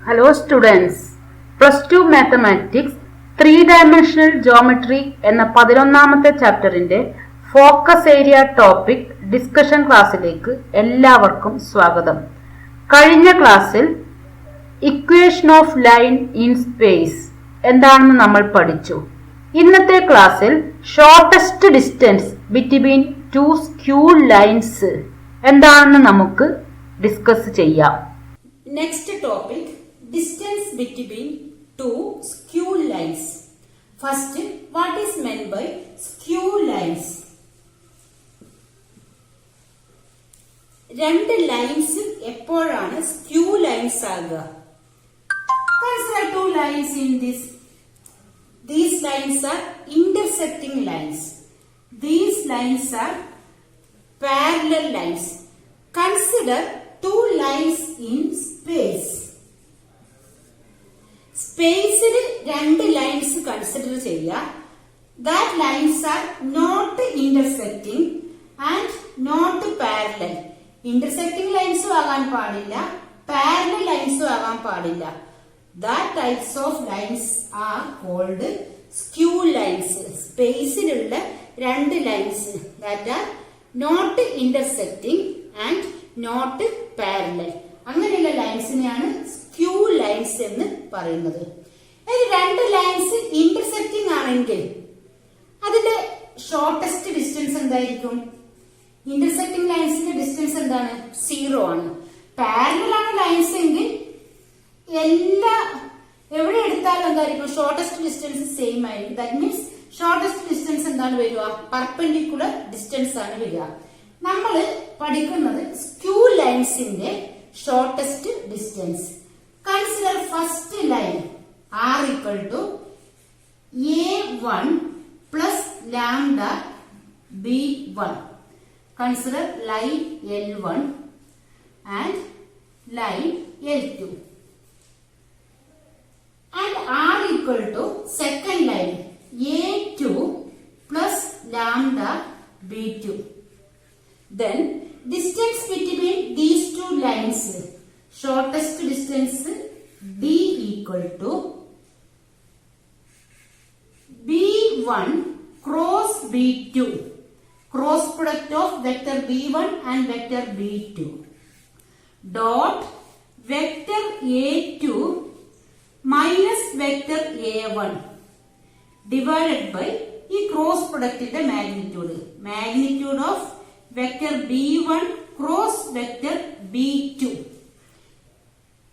Hello students, +2 mathematics 3-dimensional geometry എന്ന 11ാമത്തെ ചാപ്റ്ററിന്റെ focus area topic discussion ക്ലാസ്സിലേക്ക് എല്ലാവർക്കും സ്വാഗതം. കഴിഞ്ഞ ക്ലാസ്സിൽ equation of line in space എന്താണെന്ന് നമ്മൾ പഠിച്ചു. ഇന്നത്തെ ക്ലാസ്സിൽ shortest distance between two skew lines എന്താണെന്ന് നമുക്ക് ഡിസ്കസ് ചെയ്യാം. Next topic distance between two skew lines. First, what is meant by skew lines? രണ്ട് ലൈൻസ് എപ്പോഴാണ് സ്ക്യൂ ലൈൻസ് ആകുക? Consider two lines in this. These lines are intersecting lines. These lines are parallel lines. Consider two lines in space. സ്പേസിൽ രണ്ട് lines consider ചെയ്യുക. That lines are not intersecting and not parallel. Intersecting ലൈൻസും ആകാൻ പാടില്ല, parallel ലൈൻസും ആകാൻ പാടില്ല. That types of lines are called skew lines. സ്പേസിലുള്ള രണ്ട് lines that are not intersecting and not parallel. അങ്ങനെയുള്ള ലൈൻസിനെയാണ് സ്ക്യൂ ലൈൻസ് എന്ന് പറയുന്നത്. ഇനി രണ്ട് ലൈൻസ് ഇന്റർസെക്റ്റിംഗ് ആണെങ്കിൽ അതിന്റെ ഷോർട്ടസ്റ്റ് ഡിസ്റ്റൻസ് എന്തായിരിക്കും? ഇന്റർസെക്റ്റിംഗ് ലൈൻസിന്റെ ഡിസ്റ്റൻസ് എന്താണ്? 0 ആണ്. പാരലൽ ആണ് ലൈൻസ് എങ്കിൽ എവിടെ എടുത്താലും എന്തായിരിക്കും? ഷോർട്ടസ്റ്റ് ഡിസ്റ്റൻസ് സെയിം ആയിരിക്കും. ദാറ്റ് മീൻസ് ഷോർട്ടസ്റ്റ് ഡിസ്റ്റൻസ് എന്താണ് വരിക? പെർപെൻഡിക്കുലർ ഡിസ്റ്റൻസ് ആണ് വരിക. നമ്മൾ പഠിക്കുന്നത് skew ലൈൻസിന്റെ shortest distance. Consider first line r equal to a1 plus lambda b1. Consider line L1 and line L2. And r equal to second line a2 plus lambda b2. Then distance between these two lines, shortest distance d equal to b1 cross b2, cross product of vector b1 and vector b2 dot vector a2 minus vector a1 divided by ഈ cross പ്രൊഡക്റ്റിന്റെ magnitude of vector b1 cross vector b2.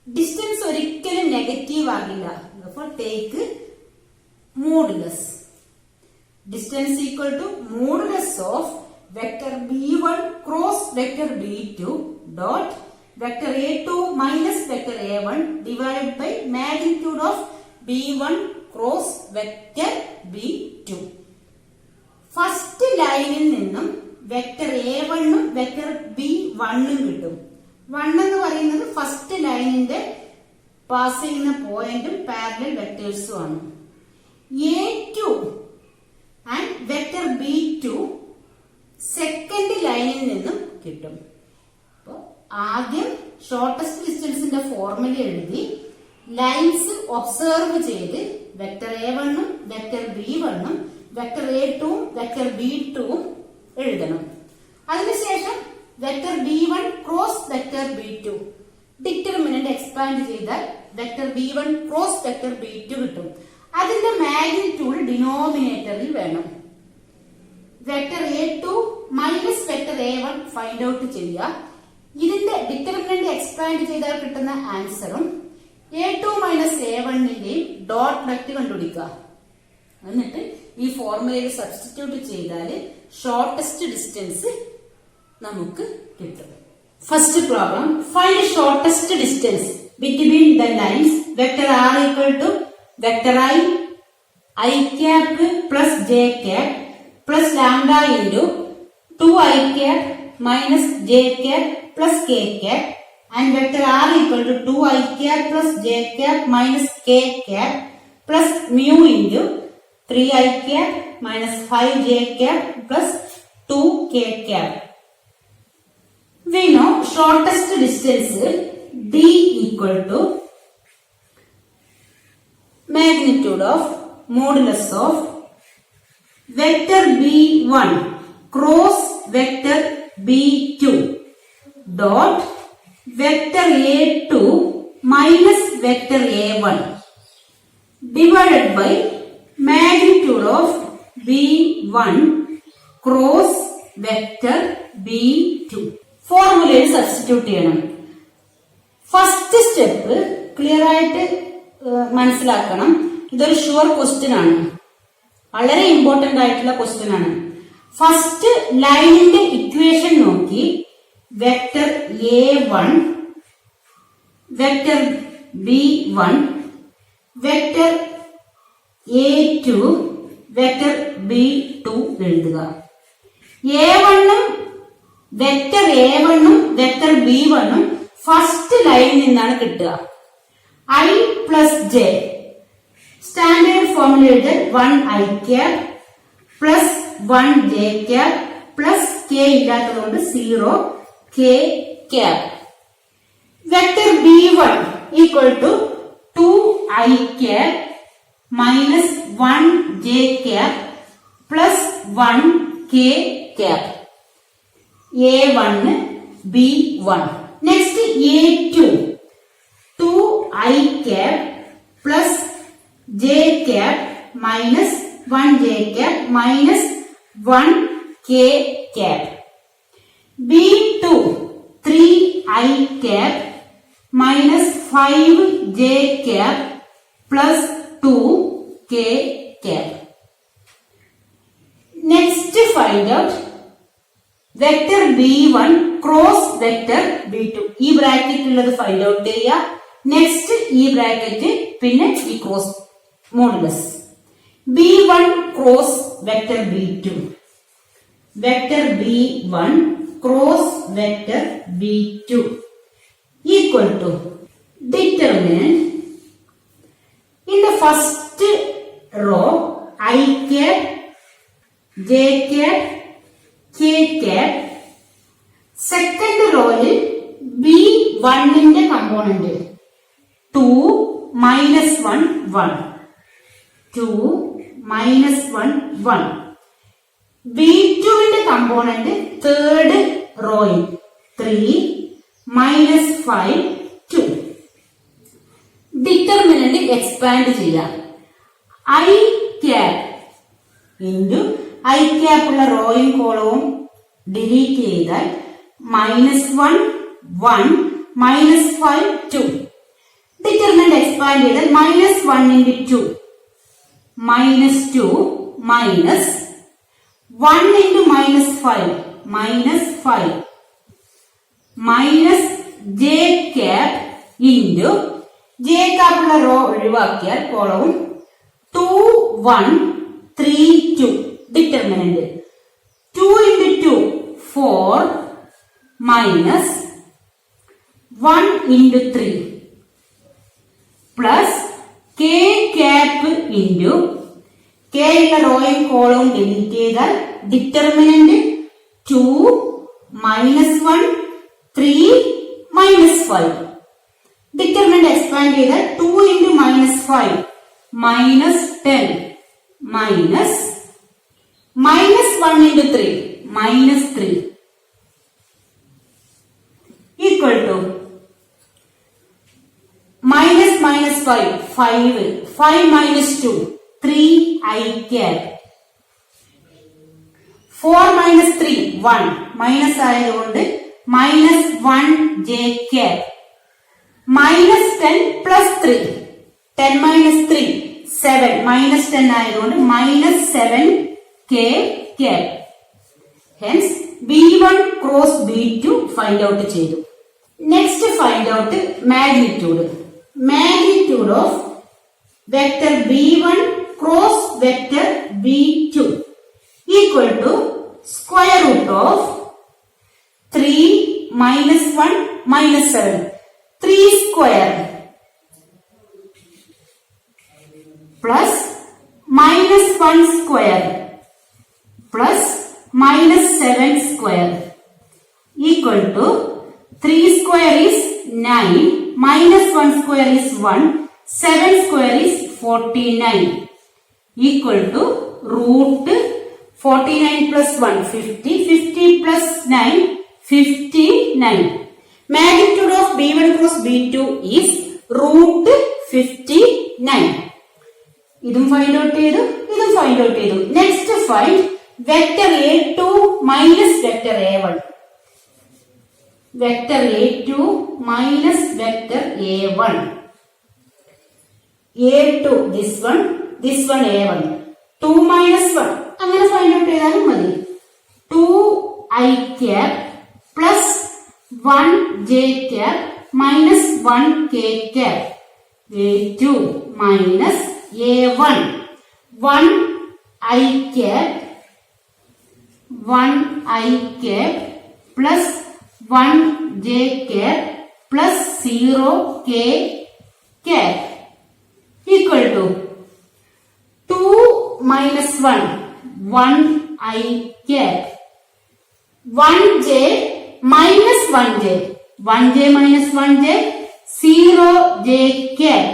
Distance ഒരിക്കലും negative ആകില്ല. അപ്പോൾ take modulus. Distance equal to modulus of vector b1 cross vector b2 dot vector a2 minus vector a1 divided by magnitude of b1 cross vector b2. First ലൈനിൽ നിന്നും vector a1ഉം vector b1ഉം കിട്ടും. 1 എന്ന് പറയുന്നത് first ലൈനിന്റെ pass ചെയ്യുന്ന പോയിന്റും parallel വെക്ടേഴ്സും ആണ്. a2 and vector b2 second ലൈനിൽ നിന്നും കിട്ടും. അപ്പോ ആദ്യം ഷോർട്ടസ്റ്റ് ഡിസ്റ്റൻസിന്റെ ഫോർമുല എഴുതി ലൈൻസ് ഒബ്സർവ് ചെയ്ത് വെക്ടർ a1ഉം വെക്ടർ b1ഉം വെക്ടർ a2ഉം വെക്ടർ b2ഉം എഴുതണം. അതിനുശേഷം vector b1 cross vector b2 determinant expand ചെയ്താൽ vector b1 cross vector b2 കിട്ടും. അതിന്റെ മാഗ്നിറ്റ്യൂഡ് ഡിനോമിനേറ്ററിൽ വേണം. വെക്ടർ a2 minus vector a1 find out ചെയ്യുക. ഇതിന്റെ ഡിറ്റർമിനന്റ് എക്സ്പാൻഡ് ചെയ്താൽ കിട്ടുന്ന ആൻസറും a2 മൈനസ് a1ന്റെയും ഡോട്ട് പ്രൊഡക്റ്റ് കണ്ടുപിടിക്കുക. എന്നിട്ട് ഈ ഫോർമുലയിൽ സബ്സ്റ്റിറ്റ്യൂട്ട് ചെയ്താൽ ഷോർട്ടസ്റ്റ് ഡിസ്റ്റൻസ് നമുക്ക് കിട്ടും. First problem, find shortest distance between the lines vector r equal to vector i cap plus j cap plus lambda into 2i cap minus j cap plus k cap and vector r equal to 2i cap plus j cap minus k cap plus mu into 3i cap minus 5j cap plus 2k cap. We know shortest distance d equal to magnitude of modulus of vector B1 cross vector B2 dot vector A2 minus vector A1 divided by magnitude of B1 cross vector B2. ഫോർമുലയിൽ substitute ചെയ്യണം. First step clear ആയിട്ട് മനസ്സിലാക്കണം. ഇതൊരു sure question ആണ്, വളരെ important ആയിട്ടുള്ള question ആണ്. First ലൈനിന്റെ ഇക്വേഷൻ നോക്കി vector A1 vector B1 vector A2 vector B2 എഴുതുക. A1ഉം വെക്ടർ A1ഉം വെക്ടർ B1ഉം ഫസ്റ്റ് ലൈനിൽ നിന്നാണ് കിട്ടുക. I plus J standard formula എഴുതാൻ 1i cap plus 1j cap plus k ഇല്ലാത്തതുകൊണ്ട് 0k cap. Vector B1 equal to 2i cap minus 1j cap plus 1k cap. A1 B1. Next A2 2i cap plus j cap minus 1j cap minus 1k cap. B2 3i cap minus 5j cap plus 2k cap. Next find out vector B1 cross vector B2. ഈ bracket ഉള്ളത് find out ചെയ്യുക. Next ഈ bracket പിന്നെ ഈ cross modulus. B1 cross vector B2 vector B1 cross vector B2 equal to determinant in the first row I cap j cap k cap. Second റോയിൽ B1ന്റെ component 2 minus 1 1 2 minus 1 1. B2ന്റെ component third റോയിൽ 3 minus 5 2. Determinant expand ചെയ്യാം. I cap into I cap ഉള്ള റോയും കോളവും delete ചെയ്താൽ minus 1 1 minus 5 2. Determinant expand ചെയ്താൽ minus 1 into 2 minus 2 minus 1 into minus 5 minus 5 minus j cap into j cap ഉള്ള raw ഒഴിവാക്കിയാൽ കോളവും 2 1 3 2. Determinant 2 into 2 4 minus 1 into 3 plus k cap into k ഉള്ള റോയും കോളവും ഡിലീറ്റ് ചെയ്താൽ determinant 2 minus 1 3 minus 5. Determinant expand ചെയ്താൽ 2 into minus 5 minus 10 minus minus 1 into 3 minus 3 equal to minus minus 5 5 minus 2 3i cap 4 minus 3 1 minus ആയതുകൊണ്ട് minus 1j cap minus 10 plus 3 10 minus 3 7 minus 10 ആയതുകൊണ്ട് minus 7k cap. Hence B1 cross B2 find out ചെയ്തു. Next find out magnitude. Magnitude of vector B1 cross vector B2 equal to square root of 3 minus 1 minus 7 3 square plus minus 1 square plus minus 7 square equal to 3 square is 9 minus 1 square is 1 7 square is 49 equal to root 49 plus 1 50, 50 plus 9 59. Magnitude of B1 cross B2 is root 59. ഇതും find out ചെയ്തു, ഇതും find out ചെയ്തു. Next find vector A2 minus vector A1. Vector A2 minus vector A1. A2 this one A1. 2 minus 1 അങ്ങനെ find out ചെയ്താലും മതി. 2i cap plus 1j cap minus 1k cap. A2 minus A1. 1i cap plus 1j cap plus 0k cap equal to 2 minus 1 1i cap 1j minus 1j 1j minus 1j 0j cap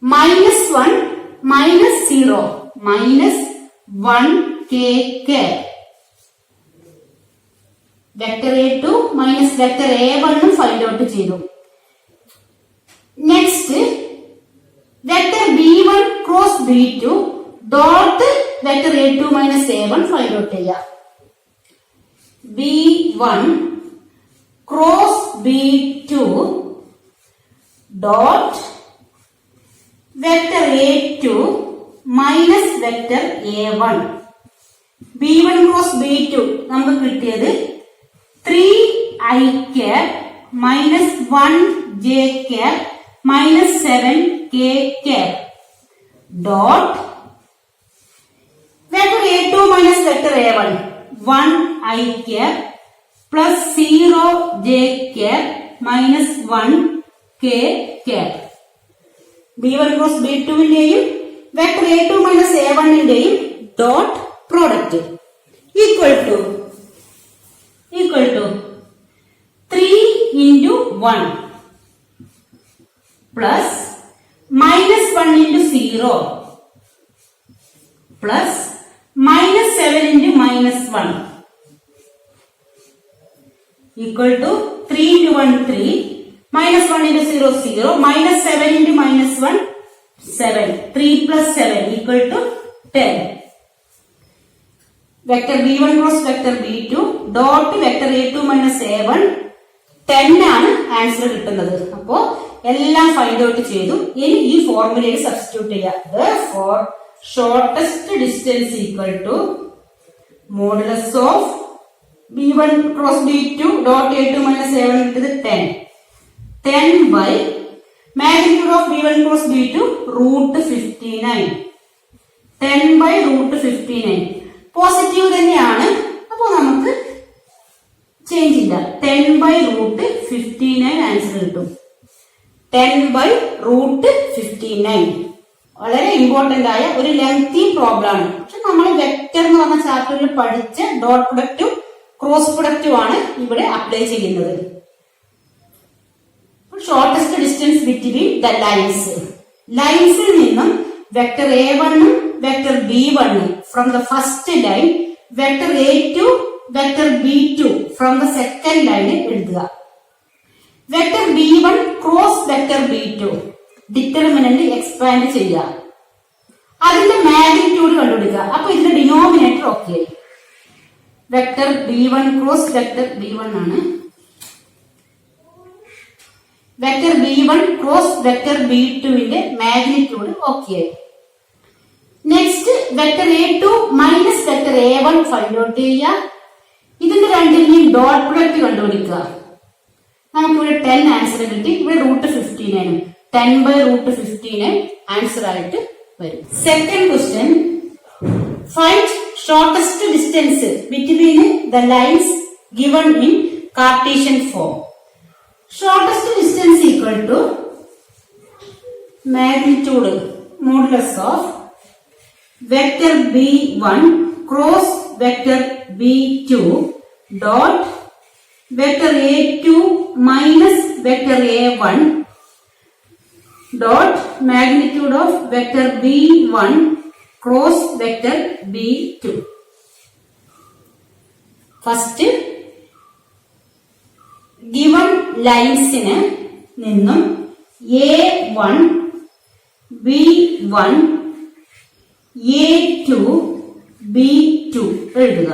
minus 1 minus 0 minus 1k cap. Vector A2 minus vector A1 find out ചെയ്തു. Next vector B1 cross B2 dot vector A2 minus A1 find out ചെയ്യാം. B1 cross B2 dot vector A2 minus vector A1. B1 cross B2 നമുക്ക് കിട്ടിയത് 3i cap minus 1j cap minus 7k cap dot vector A2 minus vector A1 1i cap plus 0j cap minus 1k cap. B1 cross B2 ന്റെയും vector A2 minus A1 ന്റെയും dot product equal to 3 into 1 plus minus 1 into 0 plus minus 7 into minus 1 equal to 3 into 1 3 minus 1 into 0 0 minus 7 into minus 1 7 3 plus 7 equal to 10. Vector B1 cross vector B2 dot vector A2 minus A1 10 ആണ് answer കിട്ടുന്നത്. അപ്പോ എല്ലാം find out ചെയ്തു. ഇനി ഈ ഫോർമുലയിൽ substitute ചെയ്യാം. Therefore shortest distance equal to modulus of B1 cross B2 dot A2 minus A1 കിട്ടിയത് 10 by magnitude of B1 cross B2 root 59. 10 by root 59 positive തന്നെയാണ്. അപ്പോ നമുക്ക് ചേഞ്ച് ഇല്ല. 10 by റൂട്ട് 59 ആൻസർ കിട്ടും. 10 by റൂട്ട് 59 വളരെ important ആയ ഒരു lengthy problem ആണ്. പക്ഷെ നമ്മൾ വെക്ടർ എന്ന് പറഞ്ഞ ചാപ്റ്ററിൽ പഠിച്ച ഡോട്ട് പ്രൊഡക്റ്റും ക്രോസ് പ്രൊഡക്റ്റും ആണ് ഇവിടെ അപ്ലൈ ചെയ്യുന്നത്. ഷോർട്ടസ്റ്റ് ഡിസ്റ്റൻസ് ബിറ്റ്വീൻ ദ ലൈൻസിൽ നിന്നും vector A1 vector B1 from the first line, vector A2 vector B2 from the second line എഴുതുക. Vector B1 cross vector B2 determinant expand ചെയ്യുക. അതിന്റെ മാഗ്നിറ്റ്യൂഡ് കണ്ടുപിടിക്കുക. അപ്പൊ ഇതിന്റെ denominator okay. Vector B1 cross vector B1 ആണ്. Vector B1 cross vector B2 ന്റെ magnitude okay. Next vector A2 minus vector A1 find out ചെയ്യുക. ഇതിന്റെ രണ്ടിന്റെയും ഡോട്ട് പ്രൊഡക്റ്റ് കണ്ടുപിടിക്കുക. നമുക്കിവിടെ 10 ആൻസർ കിട്ടി. ഇവിടെ റൂട്ട് 59 10 by റൂട്ട് 59 ആൻസർ ആയിട്ട് വരും. Second question, find shortest distance between the lines given in Cartesian form. Shortest distance equal to magnitude modulus of vector B1 cross vector B2 dot vector A2 minus vector A1 dot magnitude of vector B1 cross vector B2. First, given lines നിന്നും A1, B1, A2, B2 എഴുതുക.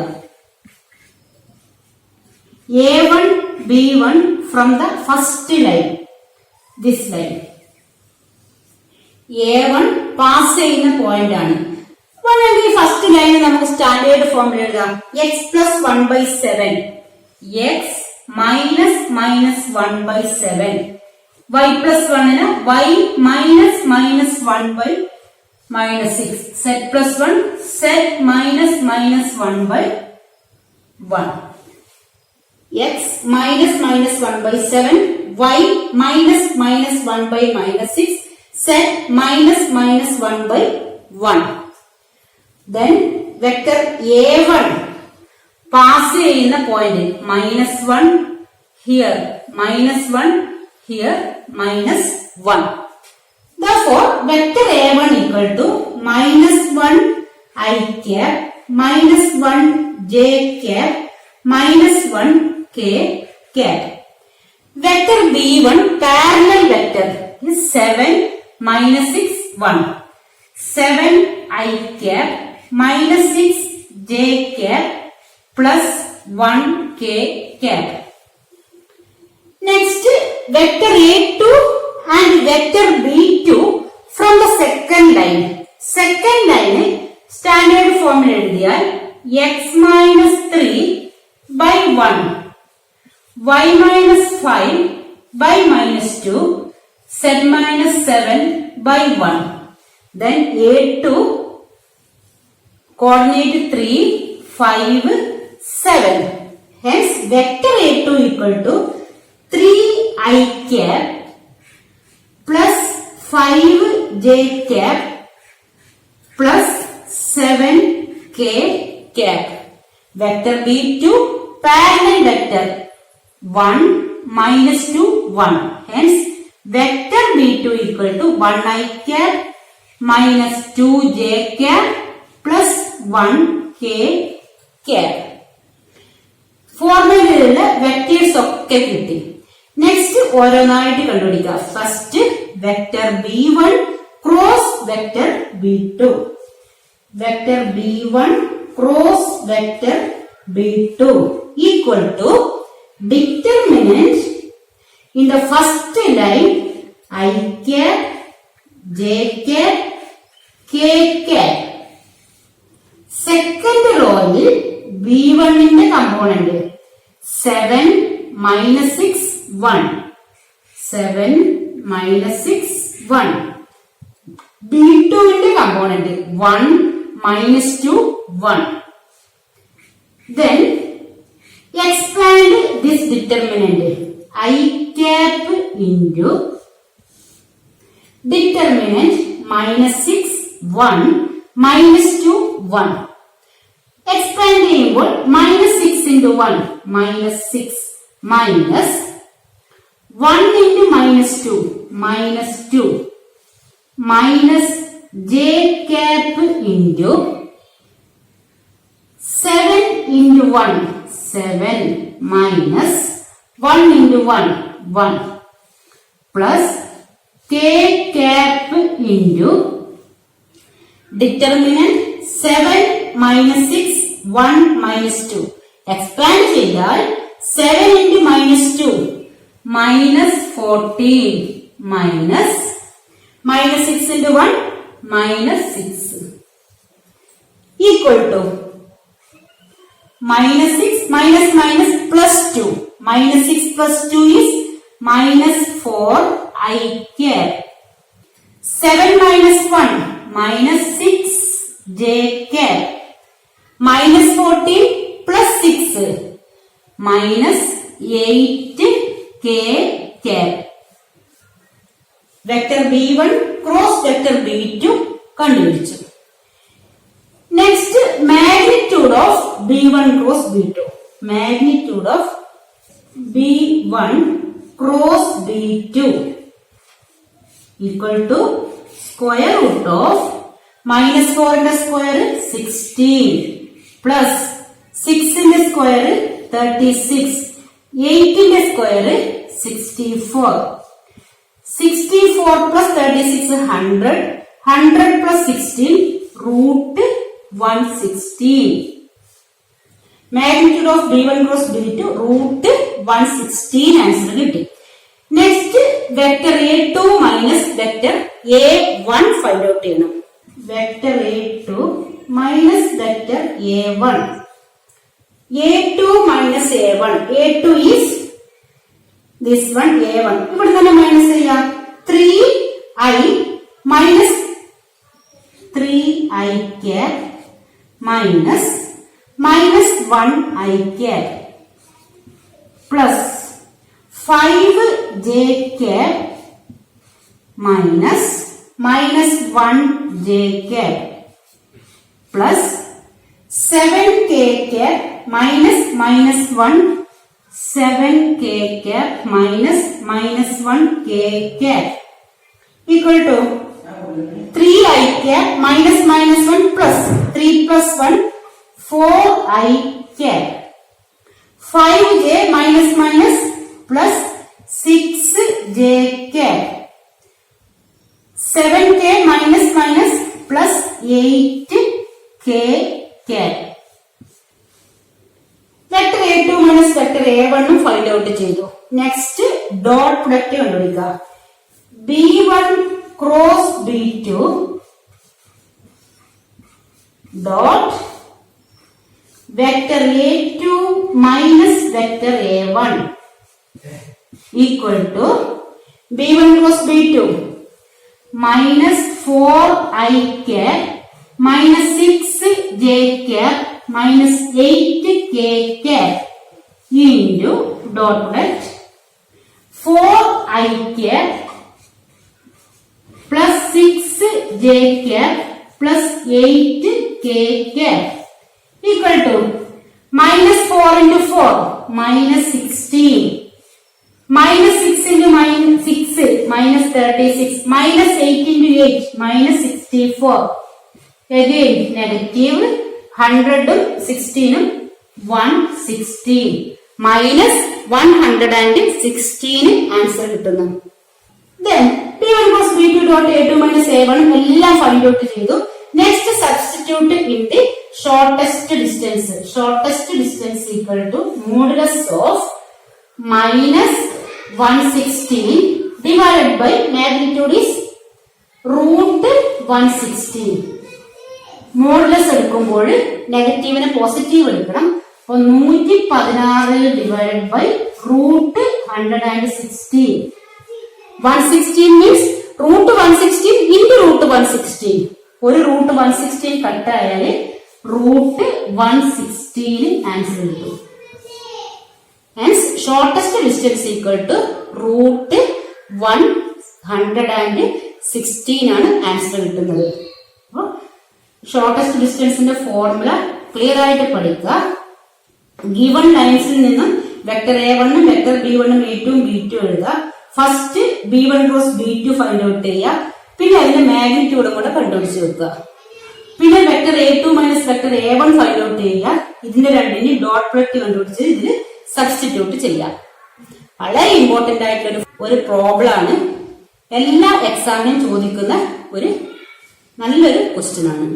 A1, B1 from the first line, this line. A1 pass ചെയ്യുന്ന point ആണ്. വേണമെങ്കിൽ first line നമുക്ക് standard ഫോമിൽ എഴുതാം. x plus 1/7, x minus -1/7, y plus 1 y minus -1/6, z plus 1 z minus -1/1, x minus -1/7, y minus -1/6, z minus -1/1. Then vector A1 pass ചെയ്യുന്ന point -1 here, -1 here, -1. Therefore, vector A1 equal to -1 I cap, -1 j cap, -1 k cap. Vector B1 parallel vector is 7, -6, 1. 7 I cap, -6 j cap, plus 1 k cap. Next, vector A2 and vector B2 from the second line. Second line standard form എഴുതിയാൽ x minus 3 by 1, y minus 5 by -2, z minus 7 by 1. Then A2 coordinate 3, 5, 7. Hence vector A2 equal to 3 I cap plus 5 j cap plus 7 k cap. Vector B2 parallel vector 1, -2, 1. Hence vector B2 equal to 1 I cap minus 2 j cap plus 1 k cap. ഫോർമുലയിലുള്ള vectors ഒക്കെ കിട്ടി. Next ഓരോന്നായിട്ട് കണ്ടുപിടിക്കുക. First vector B1 cross vector B2. Vector B1 cross vector B2 equal to determinant in the first line I cap, j cap, k cap. Second റോയിൽ B1 ന്റെ component 7 -6 1, 7 -6 1. B2 ന്റെ component 1 -2 1. Then expand this determinant I cap into determinant -6 1 -2 1. Expand ചെയ്യുമ്പോൾ -6 into 1 -6 minus 1 into -2 -2 minus j cap into 7 into 1 7 minus 1 into 1 1 plus k cap into determinant 7 -6 1 -2. Expand ചെയ്താൽ 7 into -2 -14 minus -6 into 1 -6 equal to -6 minus minus plus 2. -6 plus 2 is -4 I cap. 7 minus 1 -6 j cap. -14 plus 6 -8 k cap. Vector B1 cross vector B2 കണ്ടുപിടിച്ചു. Next, magnitude of B1 cross B2. Magnitude of B1 cross B2. equal to square root of minus 4 in the square 16 plus 6 in the square 36, 8 in the square 64. 64 plus 36 100, 100 plus 16 root 116. Magnitude of B1 cross B2 root 116 answer കിട്ടി. Next vector A2 minus vector A1 find out ചെയ്യണം. Vector A2 minus vector A1. A2 minus A1. A2 is this one A1. ഇവിടെ തന്നെ minus ചെയ്യാം. 3i minus 3i cap minus 1i cap plus 5j cap minus 1j cap plus 7k cap minus 1 7k cap minus 1k cap equal to 3i cap minus 1 plus 3 plus 1 4i cap 5j minus plus 6j cap 7k minus plus 8k cap. Vector A2 minus vector A1 find out ചെയ്തു. Next dot product കണ്ടുപിടിക്കുക. B1 cross B2 dot vector A2 minus vector A1 equal to B1 cross B2 minus 4i cap minus 6j cap minus 8k cap into dot product 4i cap plus 6j cap plus 8k cap equal to minus 4 into 4 minus 16 minus 6 into minus 6 minus 36 minus 8 into 8 minus 64 again negative 100 16 116 minus 116 answer കിട്ടുന്നു. Then B1 cross B2 dot A2 minus A1 എല്ലാം find out ചെയ്തു. Next substitute in the shortest distance. Shortest distance equal to modulus of minus 116 divided by magnitude is root 116. Modulus എടുക്കുമ്പോൾ നെഗറ്റീവിനെ positive എടുക്കണം. അപ്പൊ 116 divided by root 116. 116 means root 116 into root 116. ഒരു root 116 കട്ടായാല് root 116 answer കിട്ടും. Hence shortest distance equal to root 116 ആണ് answer കിട്ടുന്നത്. അപ്പോൾ ഷോർട്ടസ്റ്റ് ഡിസ്റ്റൻസിന്റെ ഫോർമുല ക്ലിയർ ആയിട്ട് പഠിക്കുക. ഗിവൺ ലൈൻസിൽ നിന്നും vector A1 vector B1 A2 B2 എഴുതുക. First B1 cross B2 find out ചെയ്യുക. പിന്നെ അതിന്റെ മാഗ്നിറ്റ്യൂഡും കൂടെ കണ്ടുപിടിച്ച് വെക്കുക. പിന്നെ vector A2 minus vector A1 find out ചെയ്യുക. ഇതിന്റെ രണ്ടിന് ഡോട്ട് പ്രൊഡക്റ്റ് കണ്ടുപിടിച്ച് ഇതിൽ സബ്സ്റ്റിറ്റ്യൂട്ട് ചെയ്യാം. വളരെ ഇമ്പോർട്ടന്റ് ആയിട്ടുള്ള ഒരു പ്രോബ്ലം ആണ്. എല്ലാ എക്സാമിനും ചോദിക്കുന്ന ഒരു നല്ലൊരു ക്വസ്റ്റ്യൻ ആണ്.